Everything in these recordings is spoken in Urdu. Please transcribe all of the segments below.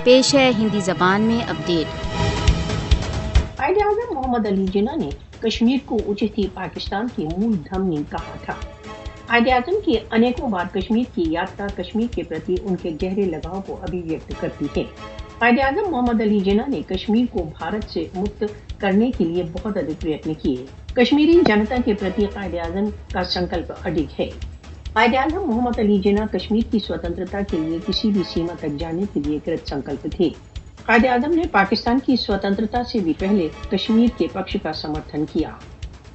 پیش ہے ہندی زبان میں اپڈیٹ۔ قائد اعظم محمد علی جناح نے کشمیر کو اچت ہی پاکستان کی مول دھم نہیں کہا تھا۔ قائد اعظم کی انیکوں بار کشمیر کی یاترا کشمیر کے پرتی ان کے گہرے لگاؤ کو ابھیویکت کرتی ہے۔ قائد اعظم محمد علی جناح نے کشمیر کو بھارت سے مکت کرنے کے لیے بہت ادھک پریتن کیے۔ کشمیری جنتا کے پرتی قائد اعظم کا سنکلپ اڈگ ہے۔ قائد اعظم محمد علی جناح کشمیر کی سوتنترتا کے لیے کسی بھی سیما تک جانے کے لیے کرت سنکلپ تھے۔ قائد اعظم نے پاکستان کی سوتنترتا سے بھی پہلے کشمیر کے پکش کا سمرتھن کیا۔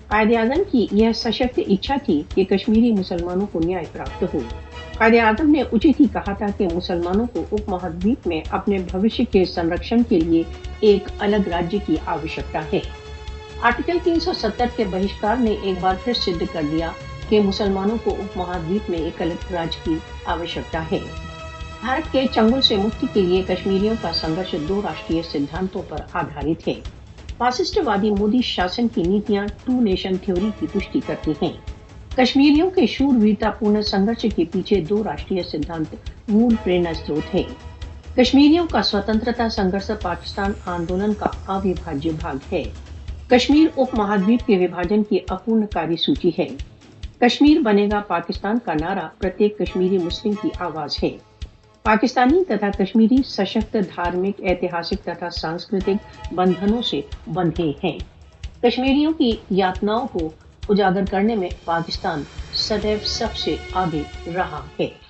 قائد اعظم کی یہ سشکت اچھا تھی کہ کشمیری مسلمانوں کو نیائے پراپت ہو۔ قائد اعظم نے اچت ہی کہا تھا کہ مسلمانوں کو اپ مہادویپ میں اپنے بھوشیہ کے سنرکشن کے لیے ایک الگ راجیہ کی آوشکتا ہے۔ آرٹیکل 370 کے بہشکار نے ایک بار پھر سدھ کر دیا کہ مسلمانوں کو اپ مہادویپ میں ایک الگ راج کی آوشکتا ہے۔ بھارت کے چنگل سے مکتی کے لیے کشمیریوں کا سنگھرش دو راشٹریہ سدھانتوں پر آدھارت ہے۔ فاسسٹ وادی مودی شاسن کی نیتیاں ٹو نیشن تھیوری کی پشٹی کرتی ہیں۔ کشمیریوں کے شور ویرتا پورن سنگھرش کے پیچھے دو راشٹریہ سدھانت مول پریرنا سروت ہے۔ کشمیریوں کا سوتنترتا سنگھرش پاکستان آندولن کا اویبھاجیہ بھاگ ہے۔ کشمیر اپ مہادویپ کے وبھاجن کی اپورنکاری سوچی ہے۔ کشمیر بنے گا پاکستان کا نعرہ پرتیک کشمیری مسلم کی آواز ہے۔ پاکستانی تتھا کشمیری سشکت دھارمک ایتہاسک تتھا سانسکرتک بندھنوں سے بندھے ہیں۔ کشمیریوں کی یاتناؤں کو اجاگر کرنے میں پاکستان سدیو سب سے آگے رہا ہے۔